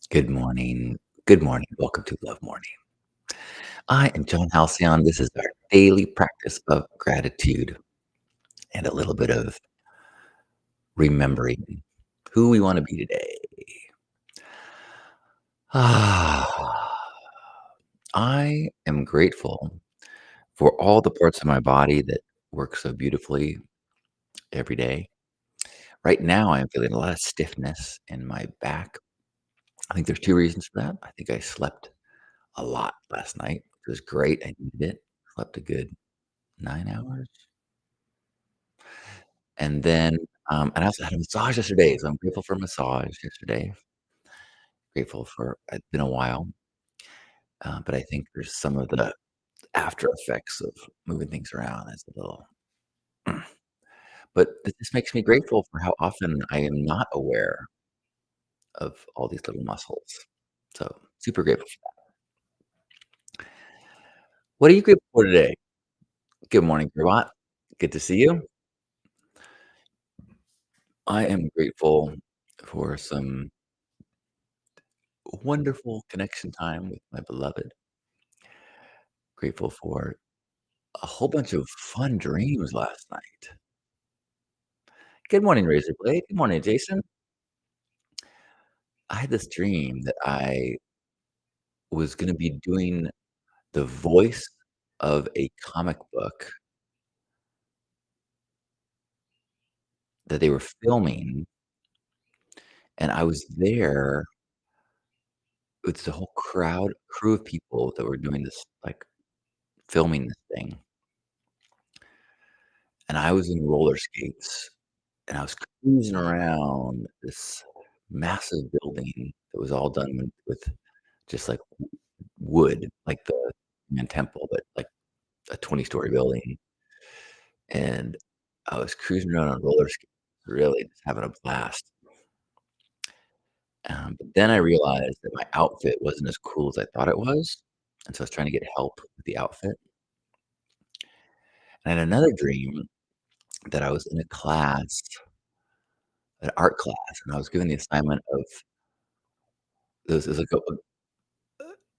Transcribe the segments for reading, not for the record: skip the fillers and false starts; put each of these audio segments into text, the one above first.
Good morning. Good morning. Welcome to Love Morning. I am John Halcyon. This is our daily practice of gratitude and a little bit of remembering who we want to be today. Ah, I am grateful for all the parts of my body that work so beautifully every day. Right now, I'm feeling a lot of stiffness in my back. I think there's two reasons for that. I think I slept a lot last night. It was great. I needed it. Slept a good 9 hours. And I also had a massage yesterday, so I'm grateful for a massage yesterday. Grateful for it's been a while, but I think there's some of the after effects of moving things around. It's a little but this makes me grateful for how often I am not aware of all these little muscles. So, super grateful for that. What are you grateful for today? Good morning, Grawat. Good to see you. I am grateful for some wonderful connection time with my beloved. Grateful for a whole bunch of fun dreams last night. Good morning, Razorblade. Good morning, Jason. I had this dream that I was gonna be doing the voice of a comic book that they were filming, and I was there with the whole crew of people that were doing this, like, filming this thing, and I was in roller skates, and I was cruising around this massive building that was all done with just, like, wood, like the Main Temple, but, like, a 20-story building, and I was cruising around on roller skates, really just having a blast, but then I realized that my outfit wasn't as cool as I thought it was, and so I was trying to get help with the outfit, and I had another dream that I was in a class, an art class, and I was given the assignment of it was like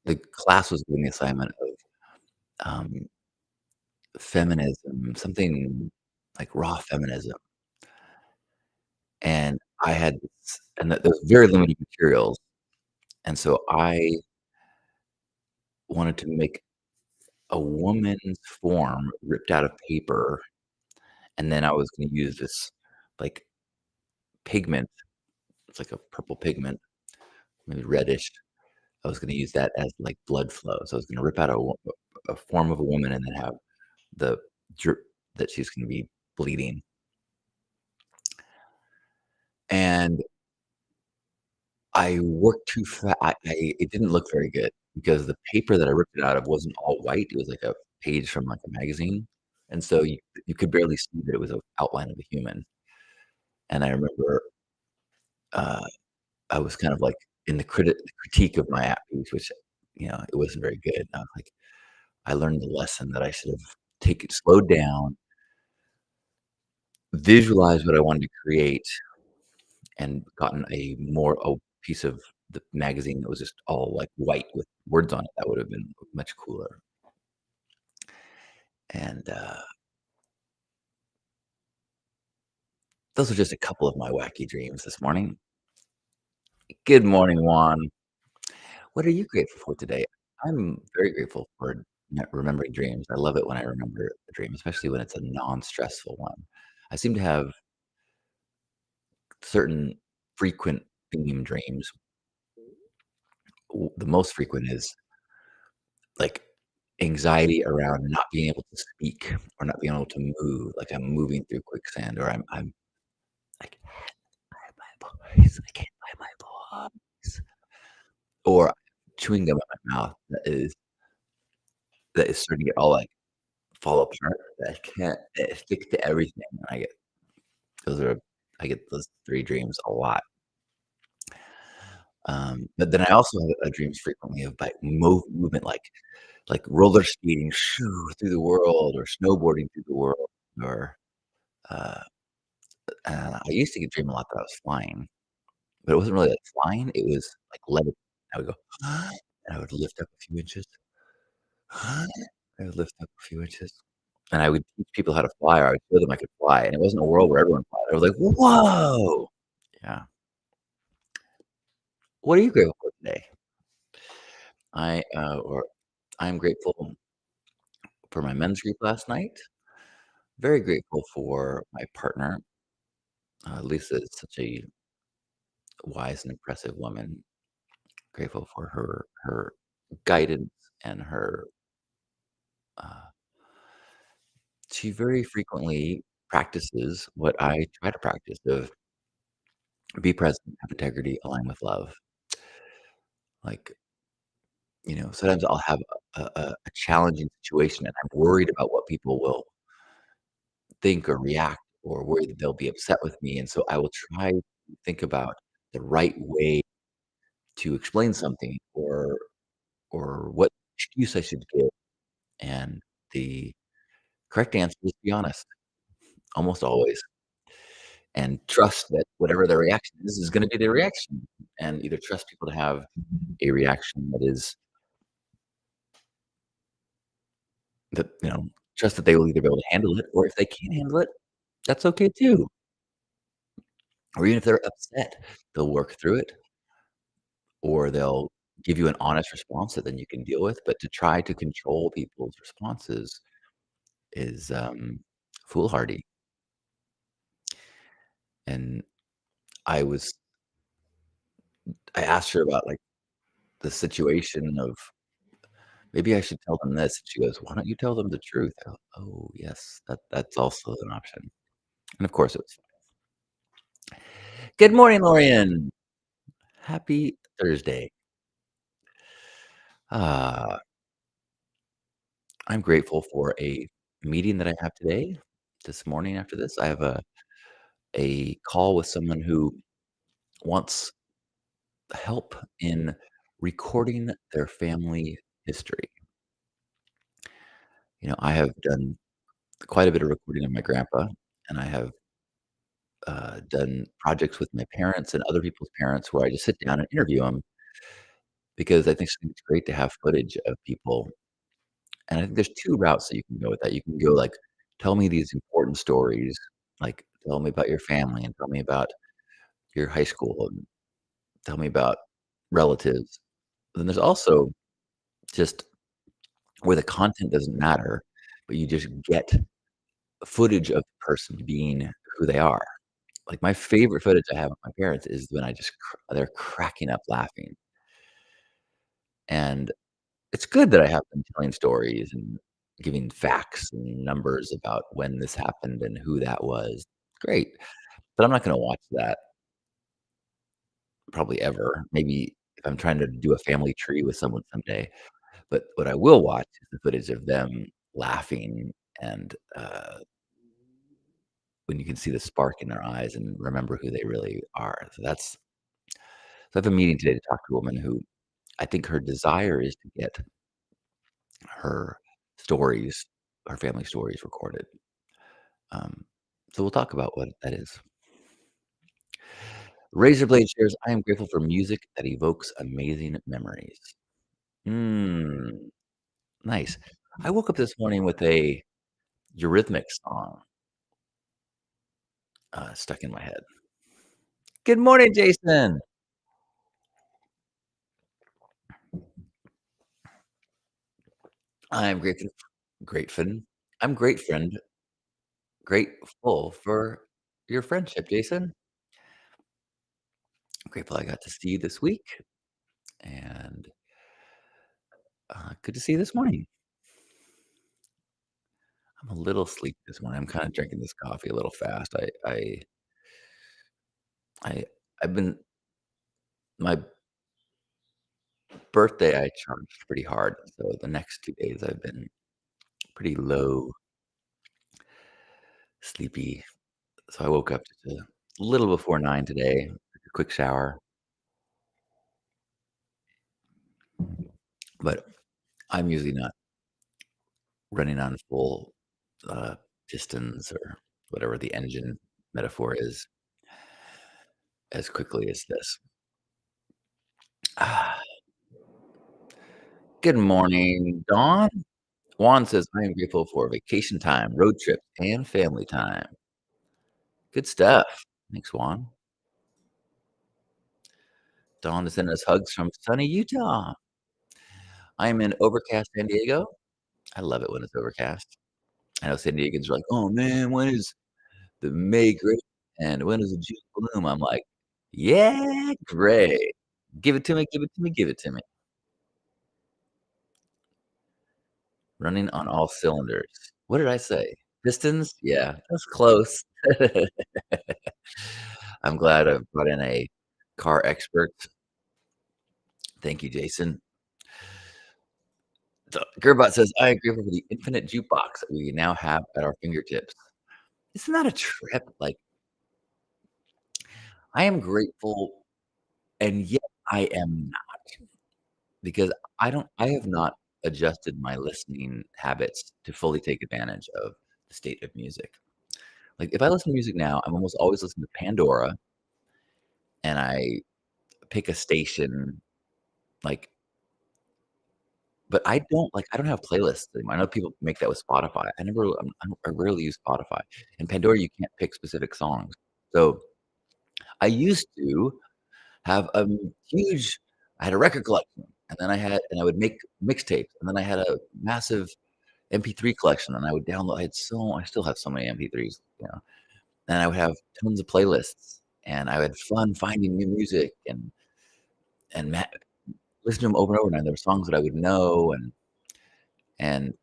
the class was given the assignment of, um, feminism, something like raw feminism. And I had this and there was very limited materials, and so I wanted to make a woman's form ripped out of paper, and then I was gonna use this, like, pigment, it's like a purple pigment, maybe reddish. I was gonna use that as, like, blood flow, so I was gonna rip out a form of a woman and then have the drip that she's gonna be bleeding, and I worked too fa I it didn't look very good because the paper that I ripped it out of wasn't all white, it was like a page from, like, a magazine, and so you could barely see that it was an outline of a human, and I remember, uh, I was kind of, like, in the critique of my art piece, which, it wasn't very good, and I was like, I learned the lesson that I should have taken slowed down, visualized what I wanted to create, and gotten a piece of the magazine that was just all, like, white with words on it. That would have been much cooler. And, those are just a couple of my wacky dreams this morning. Good morning, Juan. What are you grateful for today? I'm very grateful for remembering dreams. I love it when I remember a dream, especially when it's a non-stressful one. I seem to have certain frequent theme dreams. The most frequent is like anxiety around not being able to speak or not being able to move, like I'm moving through quicksand, or I'm like, "I have my voice, I can't find my voice," or chewing gum in my mouth that is starting to get all, like, fall apart, that I can't it sticks to everything, and those are I get those 3 dreams a lot. But then I also have, dreams frequently of, like, movement, like roller skating shoo through the world or snowboarding through the world or, uh I used to get dream a lot that I was flying, but it wasn't really like flying, it was like levitate. I would go, and I would lift up a few inches, I would lift up a few inches, and I would teach people how to fly, or I would show them I could fly, and it wasn't a world where everyone flies. I was like, "Whoa!" Yeah. What are you grateful for today? Or I'm grateful for my men's group last night. Very grateful for my partner. Lisa is such a wise and impressive woman. Grateful for her guidance and her. Uh, she very frequently practices what I try to practice of be present, have integrity, align with love. Like, sometimes I'll have a challenging situation and I'm worried about what people will think or react or worry that they'll be upset with me. And so I will try to think about the right way to explain something or what excuse I should give. And the correct answer is be honest, almost always, and trust that whatever their reaction is going to be their reaction. And either trust people to have a reaction that is that, trust that they will either be able to handle it, or if they can't handle it, that's okay too. Or even if they're upset, they'll work through it, or they'll give you an honest response that then you can deal with. But to try to control people's responses is foolhardy. And I was I asked her about like the situation of maybe I should tell them this. And she goes, "Why don't you tell them the truth?" I go, "Oh yes, that's also an option." And of course it was fine. Good morning, Lorian. Happy Thursday. Uh, I'm grateful for a meeting that I have today. This morning after this, I have a call with someone who wants help in recording their family history. I have done quite a bit of recording of my grandpa, and I have done projects with my parents and other people's parents where I just sit down and interview them because I think it's great to have footage of people. And I think there's two routes that you can go with that. You can go like, tell me these important stories, like tell me about your family and tell me about your high school and tell me about relatives. Then there's also just where the content doesn't matter, but you just get footage of the person being who they are. Like, my favorite footage I have of my parents is when I just they're cracking up laughing, and it's good that I have them telling stories and giving facts and numbers about when this happened and who that was. Great, but I'm not gonna watch that probably ever. Maybe if I'm trying to do a family tree with someone someday, but what I will watch is the footage of them laughing and, when you can see the spark in their eyes and remember who they really are. So I have a meeting today to talk to a woman who I think her desire is to get her stories, her family stories recorded. Um, so we'll talk about what that is. Razorblade shares, I am grateful for music that evokes amazing memories. Mm, nice. I woke up this morning with a Eurythmics song stuck in my head. Good morning, Jason. I'm grateful, grateful. I'm great friend, grateful for your friendship, Jason. I'm grateful I got to see you this week, and good to see you this morning. I'm a little sleepy this morning. I'm kind of drinking this coffee a little fast. I, I've been my birthday. I charged pretty hard, so the next 2 days I've been pretty low, sleepy. So I woke up just a little before 9 today. Took a quick shower, but I'm usually not running on full uh, pistons or whatever the engine metaphor is. as quickly as this. Ah, good morning, Dawn. Juan says, I am grateful for vacation time, road trip, and family time. Good stuff. Thanks, Juan. Dawn is sending us hugs from sunny Utah. I am in overcast San Diego. I love it when it's overcast. I know San Diegans are like, oh man, when is the May grape and when is the June bloom? I'm like, yeah, great. Give it to me, give it to me, give it to me. Running on all cylinders. What did I say? Pistons? Yeah, that's close. I'm glad I brought in a car expert. Thank you, Jason. So, Gerbot says, I agree with the infinite jukebox that we now have at our fingertips. Isn't that a trip? Like, I am grateful, and yet I am not, because I have not adjusted my listening habits to fully take advantage of the state of music. Like, if I listen to music now, I'm almost always listening to Pandora, and I pick a station, like but I don't have playlists anymore. I know people make that with Spotify. I never I rarely use Spotify. In Pandora, you can't pick specific songs. So, I used to have a huge I had a record collection, and I would make mixtapes, and then I had a massive MP3 collection, and I would download I still have so many MP3s, and I would have tons of playlists, and I had fun finding new music and listen to them over and over, and there were songs that I would know, and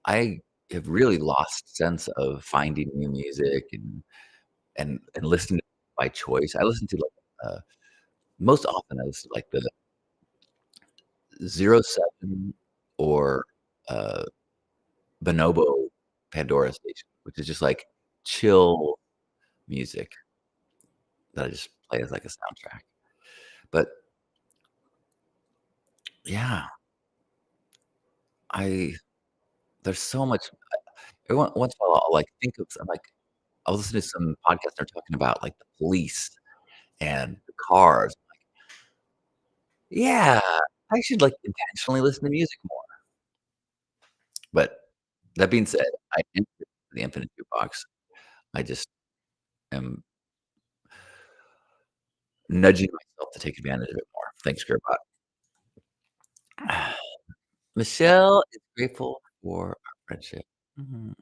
I have really lost sense of finding new music and listening by choice. I listen to, most often I listen to, like, the Zero 07 or, uh, Bonobo Pandora station, which is just, like, chill music that I just play as, like, a soundtrack. But, yeah, I there's so much every once in a while, I'll, like, think of I'm like I'll listen to some podcast, they're talking about, like, the police and the cars. Yeah, I should, like, intentionally listen to music more. But that being said, I am the infinite jukebox. I just am nudging myself to take advantage of it more. Thanks, Gearbot. Michelle is grateful for our friendship. Mhm.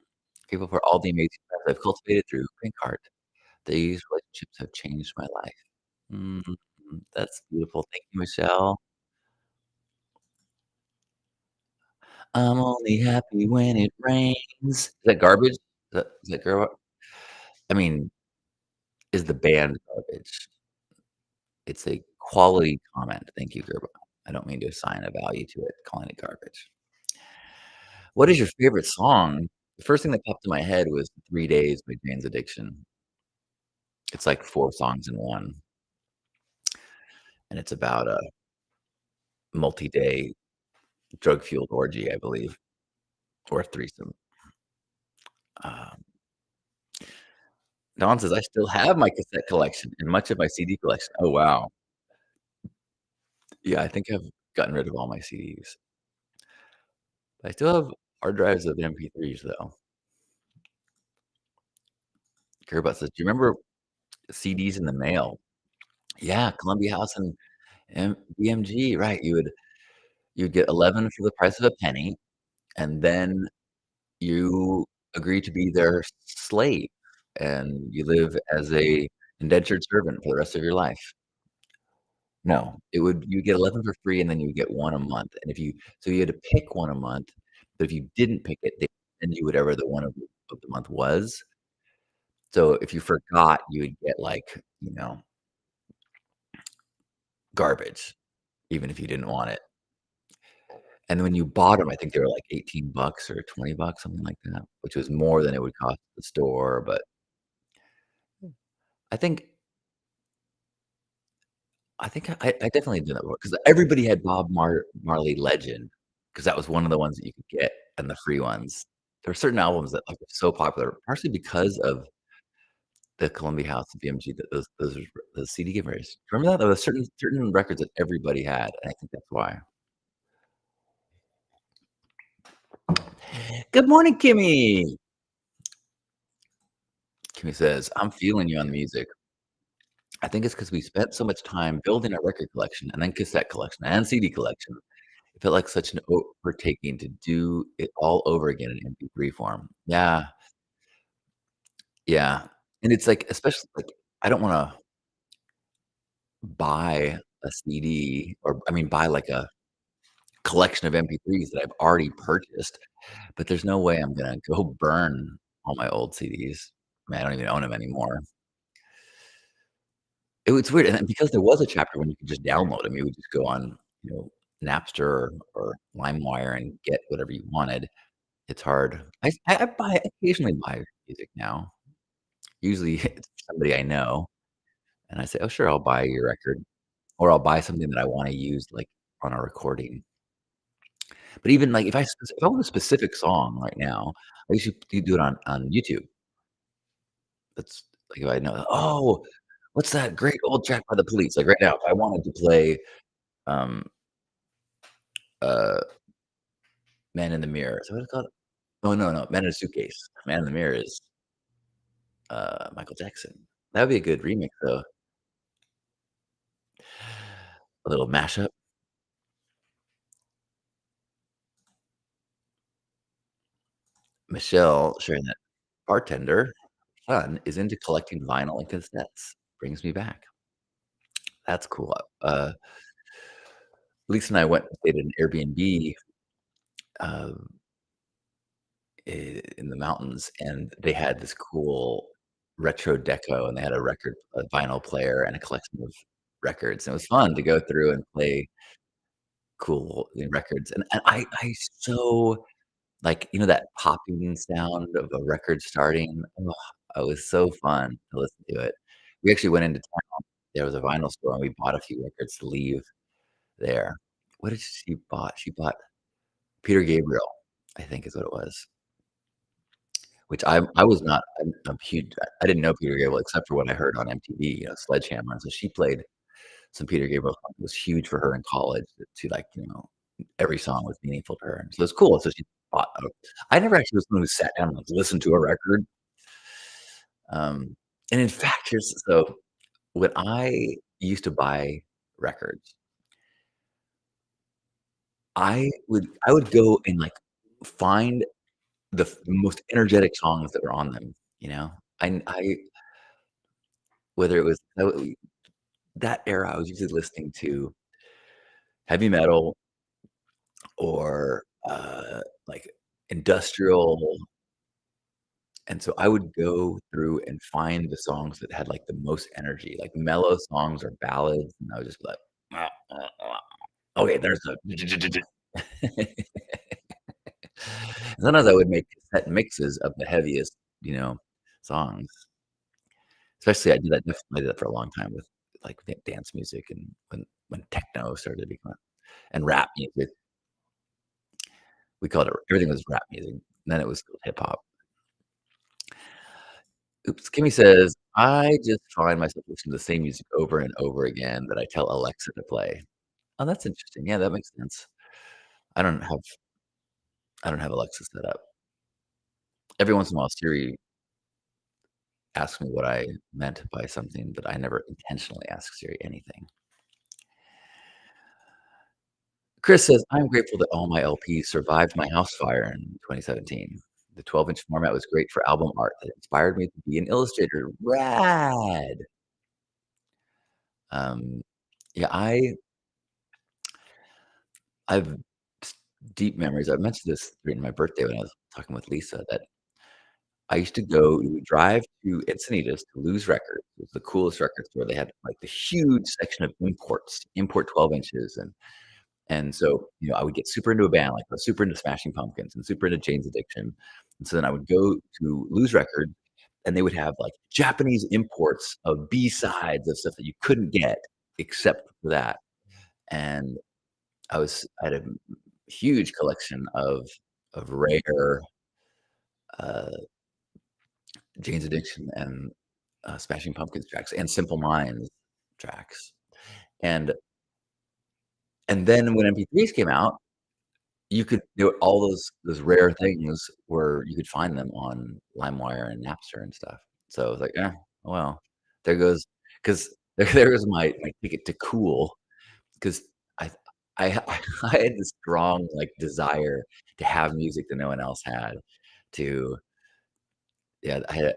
Grateful for all the amazing friends I've cultivated through Pink Heart. These relationships have changed my life. Mhm. That's beautiful. Thank you, Michelle. I'm only happy when it rains. Is that garbage? Is that Gearbot? I mean, is the band garbage? It's a quality comment. Thank you, Gerbo. I don't mean to assign a value to it, calling it garbage. What is your favorite song? The first thing that popped in my head was 3 Days by Jane's Addiction. It's like 4 songs in one, and it's about a multi-day drug-fueled orgy, I believe, or a threesome. Um, Dawn says, "I still have my cassette collection and much of my CD collection." Oh, wow. Yeah, I think I've gotten rid of all my CDs. I still have hard drives of MP3s, though. Gearbot says, "Do you remember CDs in the mail?" Yeah, Columbia House and BMG, right, you'd get 11 for the price of a penny, and then you agree to be their slave, and you live as a indentured servant for the rest of your life. No, you get 11 for free, and then you get 1 a month, and if you so you had to pick 1 a month, but if you didn't pick it, they send you whatever the 1 of the month was. So if you forgot, you would get, like, garbage, even if you didn't want it. And when you bought them, I think they were like 18 bucks or 20 bucks, something like that, which was more than it would cost at the store, but I think I definitely did that because everybody had Bob Marley Legend, because that was one of the ones that you could get and the free ones. There were certain albums that, like, were so popular, partially because of the Columbia House, the BMG, those are those CD givers. Remember that? There was certain records that everybody had, and I think that's why. Good morning, Kimmy. Kimmy says, "I'm feeling you on the music. I think it's because we spent so much time building a record collection and then cassette collection and CD collection. It felt like such an overtaking to do it all over again in MP3 form." Yeah, yeah, and it's like, especially, like, I don't wanna buy a CD or I mean, buy, like, a collection of MP3s that I've already purchased, but there's no way I'm gonna go burn all my old CDs. I mean, I don't even own them anymore. It's weird, and then because there was a chapter when you could just download them, you would just go on, you know, Napster or LimeWire and get whatever you wanted. It's hard. I occasionally buy music now. Usually, it's somebody I know, and I say, "Oh, sure, I'll buy your record," or I'll buy something that I wanna use, like, on a recording. But even, like, if I want a specific song right now, I usually do it on YouTube. That's like, if I know, "Oh, what's that great old track by The Police?" Like, right now, if I wanted to play, um, uh, Man in the Mirror. Is that what it's called? Oh, no, no, Man in a Suitcase. Man in the Mirror is, Michael Jackson. That would be a good remix, though. A little mashup. Michelle sharing that bartender son is into collecting vinyl and cassettes. Brings me back. That's cool. Lisa and I went and stayed at an Airbnb, um, in the mountains, and they had this cool retro deco, and they had a vinyl player, and a collection of records. And it was fun to go through and play cool records. And I so like, you know, that popping sound of a record starting? Oh, it was so fun to listen to it. We actually went into town. There was a vinyl store, and we bought a few records to leave there. What did she bought? She bought Peter Gabriel, I think is what it was, which I was not I'm huge I didn't know Peter Gabriel except for what I heard on MTV, you know, Sledgehammer, and so she played some Peter Gabriel song. It was huge for her in college to, like, you know, every song was meaningful to her, and so it's cool. So she bought a I never actually was someone who sat down and, like, listened to a record. Um, and in fact, here's so when I used to buy records, I would go and, like, find the most energetic songs that were on them, you know? I whether it was that era, I was usually listening to heavy metal or, like, industrial, and so I would go through and find the songs that had, like, the most energy, like mellow songs or ballads, and I would just be like, "Ah, ah, ah." Okay, there's the sometimes I would make cassette mixes of the heaviest, you know, songs. Especially I did that definitely did that for a long time with, like, dance music and when techno started to become and rap music. We called it everything was rap music, and then it was hip hop. Oops, Kimmy says, "I just find myself listening to the same music over and over again that I tell Alexa to play." Oh, that's interesting. Yeah, that makes sense. I don't have I don't have Alexa set up. Every once in a while, Siri asks me what I meant by something, but I never intentionally ask Siri anything. Chris says, "I'm grateful that all my LPs survived my house fire in 2017. The 12-inch format was great for album art that inspired me to be an illustrator." Rad! Um, yeah, I've s deep memories. I mentioned this during my birthday when I was talking with Lisa that I used to go we would drive to Encinitas to Lose Records. It was the coolest record store. They had, like, the huge section of imports, import 12 inches, and so, you know, I would get super into a band, like, I was super into Smashing Pumpkins and super into Jane's Addiction, and so then I would go to Lose Records, and they would have, like, Japanese imports of B-sides of stuff that you couldn't get except for that, and I had a huge collection of rare, uh, Jane's Addiction and Smashing Pumpkins tracks and Simple Minds tracks, and then when MP3s came out, you could do all those rare things where you could find them on LimeWire and Napster and stuff. So, I was like, "Eh, well, there goes," 'cause there goes my ticket to cool. 'Cause I I I had this strong, like, desire to have music that no one else had, to yeah, I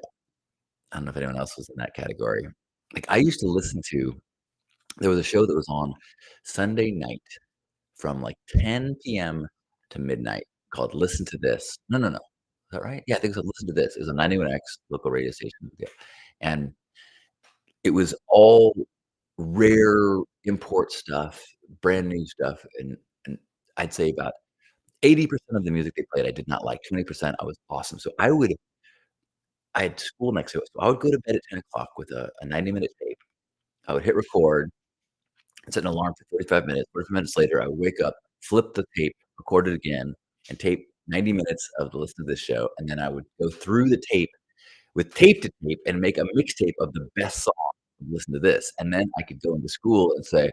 don't know if anyone else was in that category. Like, I used to listen to there was a show that was on Sunday night from, like, 10 PM to midnight called Listen to This. No, no, no. Is that right? Yeah, I think it was Listen to This. It was a 91X local radio station, yeah, and it was all rare import stuff, brand new stuff, and I'd say about 80% of the music they played I did not like, 20% I was awesome. So I had school next to it, so I would go to bed at 10 o'clock with a 90-minute tape. I would hit record, and set an alarm for 45 minutes. 45 minutes later, I would wake up, flip the tape, record it again, and tape 90 minutes of the listen to this show, and then I would go through the tape with tape to tape and make a mixtape of the best songs of Listen to This, and then I could go into school and say,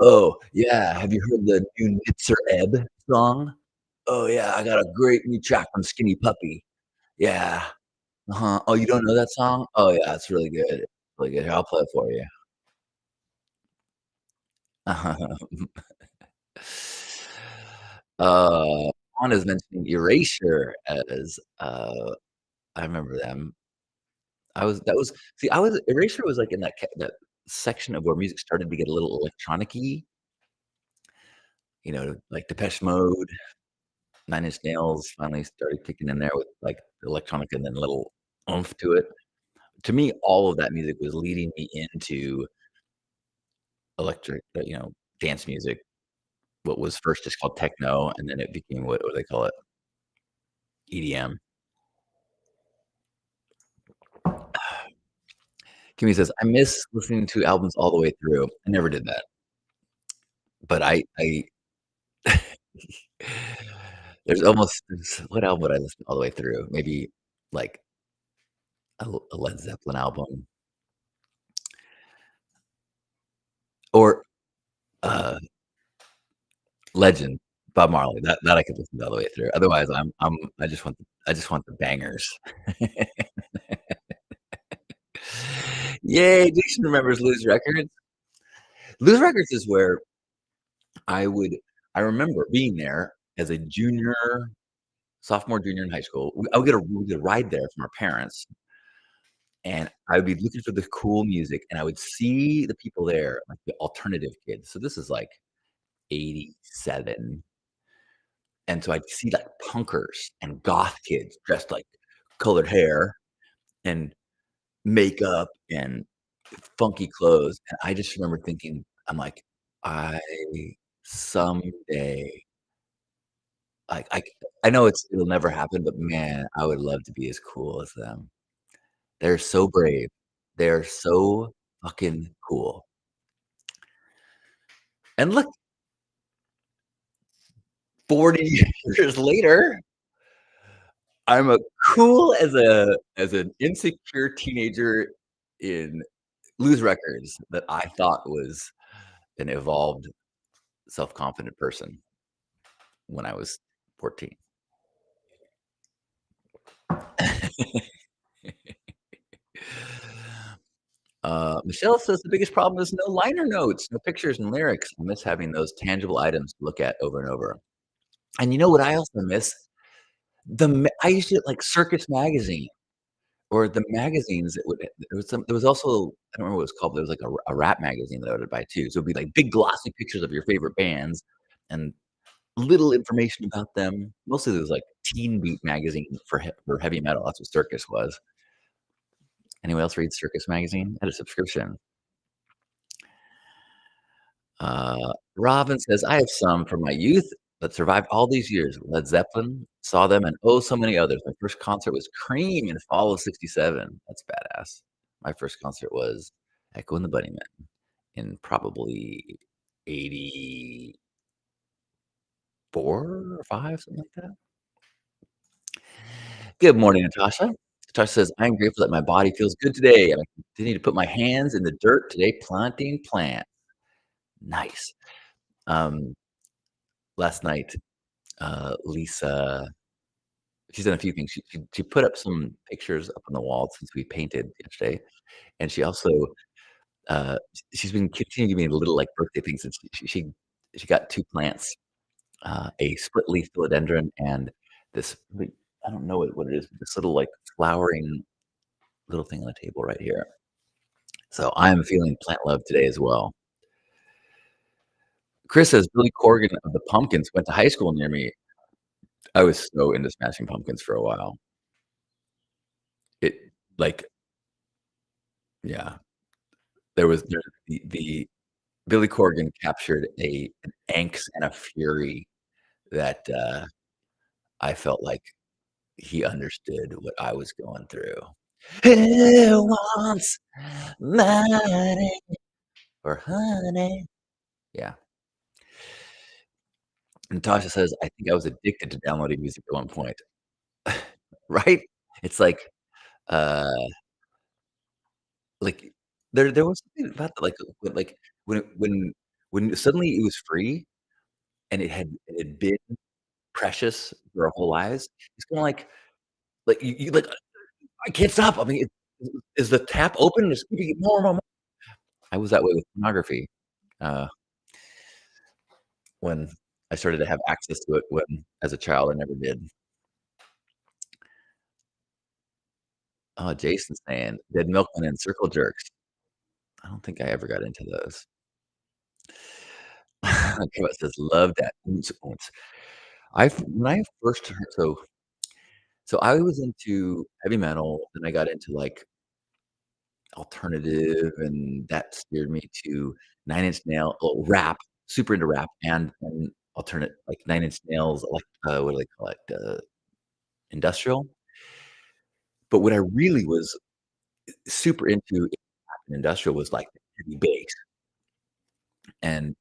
"Oh, yeah, have you heard the new Nitzer Ebb song? Oh, yeah, I got a great new track from Skinny Puppy. Yeah, uh-huh. Oh, you don't know that song? Oh, yeah, it's really good. It's really good. Here, I'll play it for you." Juan is mentioning Erasure as, I remember them. I was that was see, I was Erasure was, like, in that section of where music started to get a little electronic-y, like Depeche Mode, Nine Inch Nails finally started kicking in there with, like, electronic and then a little oomph to it. To me, all of that music was leading me into electric, dance music, what was first just called techno, and then it became what do they call it? EDM. Kimmy says, "I miss listening to albums all the way through." I never did that, but I there's what album would I listen all the way through? Maybe, like, a Led Zeppelin album or, uh, Legend, Bob Marley, that I could listen to all the way through. Otherwise, I just want the bangers. Yay, Jason remembers Lose Records. Lose Records is where I would I remember being there as a junior sophomore, junior in high school. We would get a ride there from our parents, and I would be looking for the cool music, and I would see the people there, like the alternative kids. So this is like '87, and so I'd see like punkers and goth kids dressed like colored hair and makeup and funky clothes, and I just remember thinking, I'm like, "I someday" like, I know it'll never happen, but man, I would love to be as cool as them. They're so brave. They're so fucking cool. And look, 40 years later, I'm a cool as an insecure teenager in Lose Records that I thought was an evolved, self-confident person when I was 14. Michelle says the biggest problem is no liner notes, no pictures and lyrics. I miss having those tangible items to look at over and over. And you know what I also miss? I used to get, like, Circus Magazine or the magazines that would there was also I don't remember what it was called, but it was like a rap magazine that I would buy too. So it'd be, like, big glossy pictures of your favorite bands and little information about them. Mostly it was, like, Teen Beat magazine for heavy metal. That's what Circus was. Anyone else read Circus Magazine? I had a subscription. Robin says, "I have some from my youth that survived all these years. Led Zeppelin, saw them, and oh, so many others. My first concert was Cream in fall of '67." That's badass. My first concert was Echo and the Bunnymen in probably '84 or '5, something like that. Good morning, Natasha. Tasha says, "I am grateful that my body feels good today, and I continue to put my hands in the dirt today planting plants." Nice. Um, Last night, Lisa she's done a few things. She put up some pictures up on the wall since we painted yesterday, and she also, she's been continuing to give me little, like, birthday things, and she got 2 plants, a split leaf philodendron and this really I don't know what it is, but this little, like, flowering little thing on the table right here. So I'm feeling plant love today as well. Chris says, "Billy Corgan of the Pumpkins went to high school near me." I was so into Smashing Pumpkins for a while. It like, yeah, there the Billy Corgan captured an angst and a fury that, I felt like he understood what I was going through. "Who wants money or honey?" Yeah. Natasha says, "I think I was addicted to downloading music at one point." Right? It's uh, like, there was something about that, when suddenly it was free and it had been precious for our whole lives, it's kinda you like, "I can't stop." I mean, is the tap open? Just keeping it more and more and more. I was that way with pornography, uh, when I started to have access to it when as a child, I never did. Oh, Jason's saying, "Dead Milkman and Circle Jerks." I don't think I ever got into those. Okay, it says, "Love that oons oons." When I first heard so I was into heavy metal, then I got into, like, alternative, and that steered me to Nine Inch Nail well, rap, super into rap and alternate like Nine Inch Nails, like, what do they call it? Industrial? But what I really was super into in rap and industrial was, like, the heavy bass and,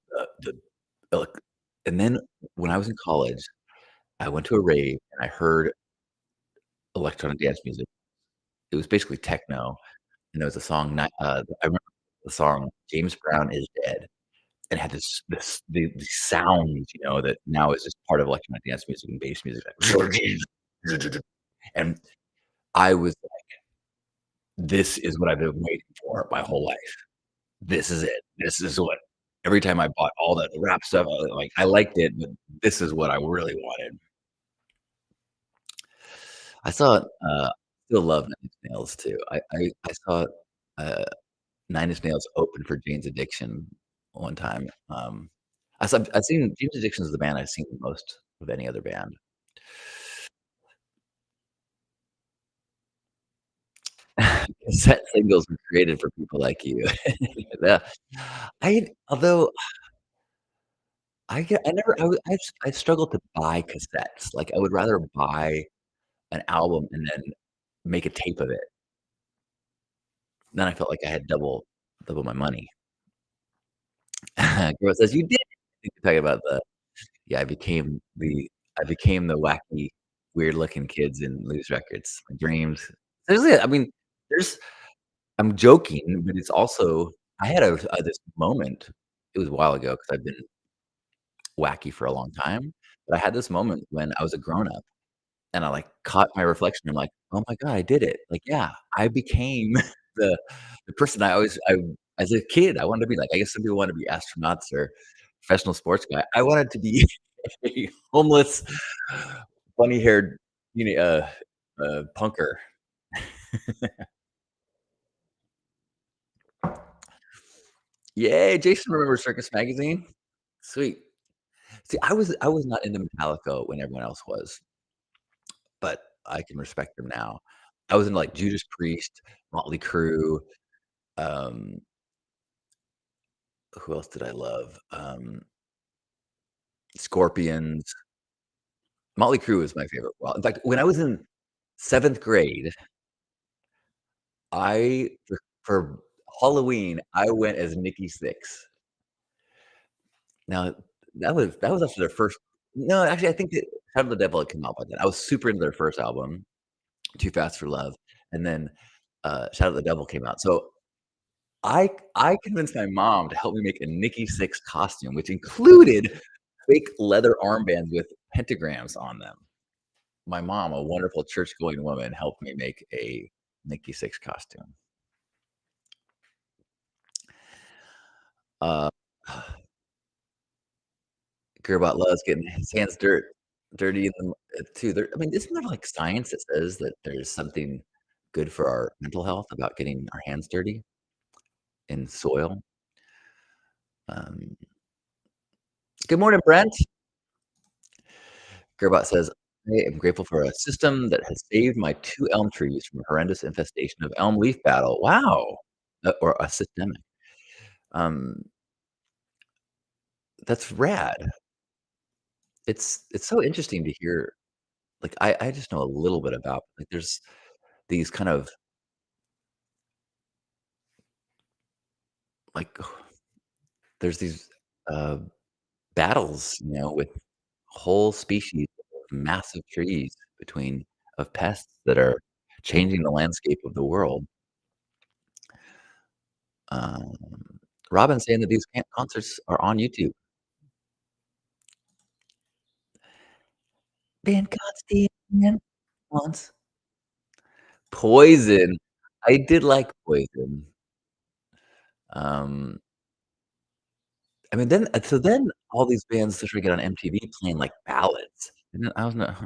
elec and then when I was in college, I went to a rave and I heard electronic dance music. It was basically techno, and there was a song I remember the song "James Brown is Dead," and it had these sounds, that now is just part of electronic dance music and bass music, like, and I was like, "This is what I've been waiting for my whole life. This is it. This is what" every time I bought all the rap stuff, I liked it, but this is what I really wanted. I saw, still love Nine Inch Nails too. I saw, uh, Nine Inch Nails open for Jane's Addiction one time. I've seen Jane's Addiction is the band I've seen the most of any other band. Cassette singles were created for people like you. Yeah. Although I never I struggled to buy cassettes. Like, I would rather buy an album and then make a tape of it. Then I felt like I had double my money. Girl says, "You did." I think you're talking about the yeah, I became the wacky, weird-looking kids in Loose Records, my dreams. Seriously, I mean, there's I'm joking, but it's also I had this moment, it was a while ago because 'cause I've been wacky for a long time, but I had this moment when I was a grown-up and I, like, caught my reflection, I'm like, "Oh my god, I did it." Like, yeah, I became the the person I as a kid, I wanted to be like. I guess some people wanna be astronauts or professional sports guy. I wanted to be a homeless, funny-haired, you know, punker. Yay, Jason remembers Circus Magazine? Sweet. See, I was not into Metallica when everyone else was, but I can respect them now. I was into, like, Judas Priest, Motley Crue, um, who else did I love? Scorpions. Motley Crue is my favorite. Well, in fact, when I was in 7th grade, for Halloween, I went as Nikki Sixx. Now, that was after their first no, actually, I think that Heart of the Devil had come out by then. I was super into their first album, Too Fast for Love, and then, Shadow of the Devil came out. So I convinced my mom to help me make a Nikki Sixx costume, which included fake leather armbands with pentagrams on them. My mom, a wonderful church-going woman, helped me make a Nikki Sixx costume. Uh, Gearbot loves getting his hands dirty in the too. I mean, isn't there, like, science that says that there's something good for our mental health about getting our hands dirty in soil? Um, Good morning, Brent. Gearbot says, "I am grateful for a system that has saved my 2 elm trees from a horrendous infestation of elm leaf battle." Wow! Or a systemic. Um, that's rad. It's so interesting to hear, like, I just know a little bit about, like, there's these kind of, like, there's these, uh, battles, with whole species of massive trees between of pests that are changing the landscape of the world. Um, Robin's saying that these concerts are on YouTube. "Been caught stealing once." Poison. I did like Poison. Um, I mean, then all these bands started to get on MTV playing, like, ballads, and then I was not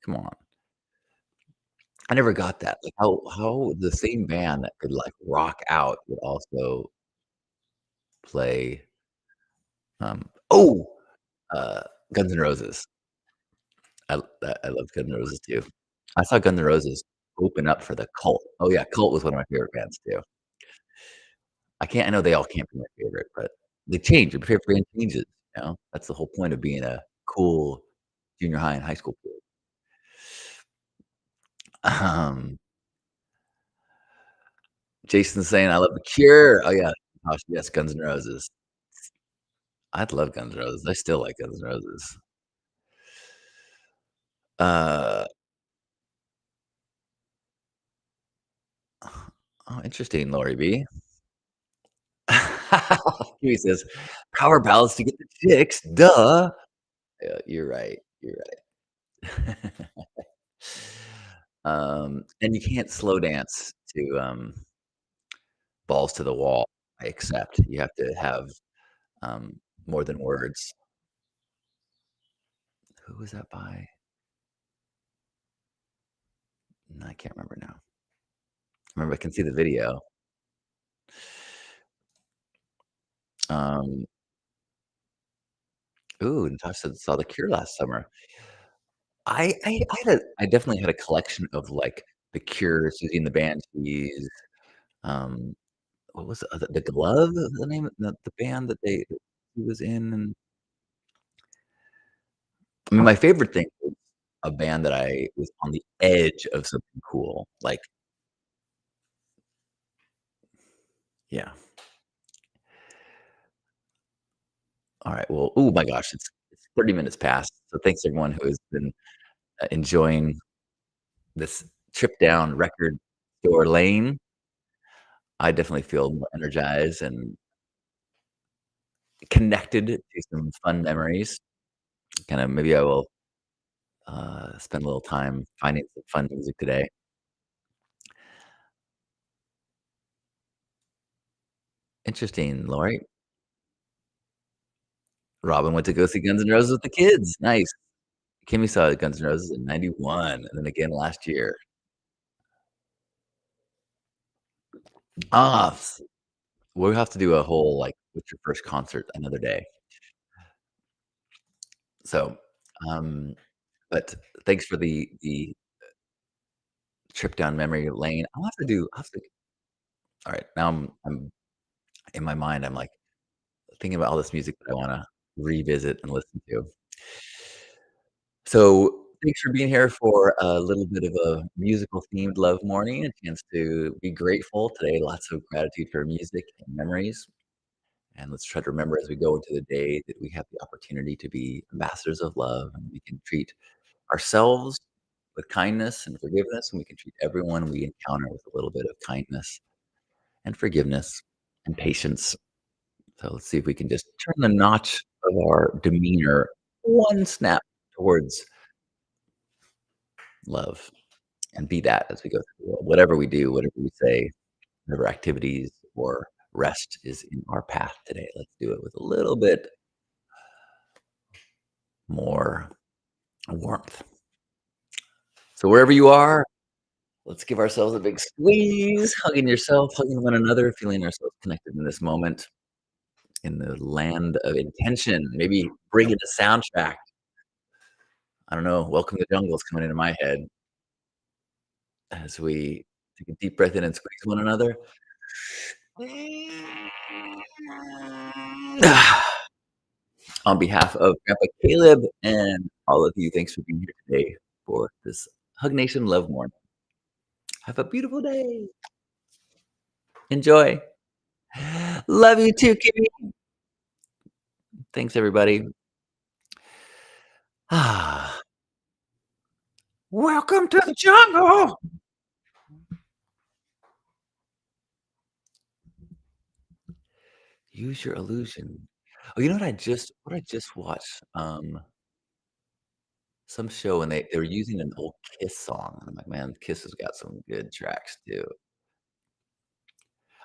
come on. I never got that, like, how the same band that could, like, rock out would also play, oh, uh, Guns N' Roses. I love Guns N' Roses too. I saw Guns N' Roses open up for the Cult. Oh, yeah, Cult was one of my favorite bands too. I know they all can't be my favorite, but they change. Your favorite band changes, you know? That's the whole point of being a cool junior high and high school kid. Um, Jason's saying, "I love The Cure." Oh, yeah. Gosh, yes, Guns N' Roses. I'd love Guns N' Roses. I still like Guns N' Roses. Uh, oh, interesting, Lori B. He says, "Power ballads to get the chicks, duh." Yeah, you're right, you're right. And you can't slow dance to, "Balls to the Wall," I accept. You have to have, more than words. Who was that by? No, I can't remember now. Remember, I can see the video. Um, ooh, Natasha saw The Cure last summer. I definitely had a collection of, like, The Cure, Susie and the Banshees, um, what was the Glove? Is the name of the band that he was in? And I mean, my favorite thing was a band that I was on the edge of something cool, like, yeah. Alright, well, oh my gosh, it's 30 minutes past, so thanks everyone who has been, enjoying this trip down record store lane. I definitely feel more energized and connected to some fun memories. Kinda maybe I will, spend a little time finding some fun music today. Interesting, Lori. Robin went to go see Guns N' Roses with the kids, nice. Kimmy saw Guns N' Roses in '91 and then again last year. Ah, we'll have to do a whole, like, what's your first concert another day. So, um, but thanks for the trip down memory lane. I'll have to alright, now I'm in my mind, I'm, like, thinking about all this music that I wanna revisit and listen to. So, thanks for being here for a little bit of a musical themed love morning, a chance to be grateful today, lots of gratitude for music and memories, and let's try to remember as we go into the day that we have the opportunity to be ambassadors of love, and we can treat ourselves with kindness and forgiveness, and we can treat everyone we encounter with a little bit of kindness and forgiveness and patience. So let's see if we can just turn the notch of our demeanor one snap towards love and be that as we go through the world. Whatever we do, whatever we say, whatever activities or rest is in our path today, let's do it with a little bit more warmth. So wherever you are, let's give ourselves a big squeeze, hugging yourself, hugging one another, feeling ourselves connected in this moment in the land of intention. Maybe bring in a soundtrack. I don't know. Welcome to Jungle is coming into my head as we take a deep breath in and squeeze one another. On behalf of Grandpa Caleb and all of you, thanks for being here today for this Hug Nation Love Morning. Have a beautiful day. Enjoy. Love you too, Kimmy. Thanks, everybody. Welcome to the jungle. Use your illusion. Oh, you know what I just watched? Some show and they were using an old Kiss song, and I'm like, "Man, Kiss has got some good tracks too."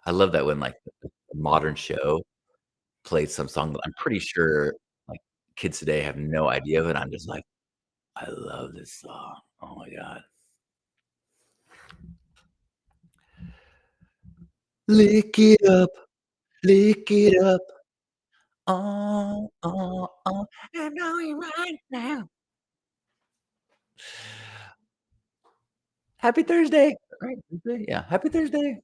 I love that when, like, a modern show plays some song that I'm pretty sure, like, kids today have no idea of it. I'm just like, "I love this song. Oh my god." Lick it up, I know you right now. Happy Thursday. Right, Thursday? Yeah, happy Thursday.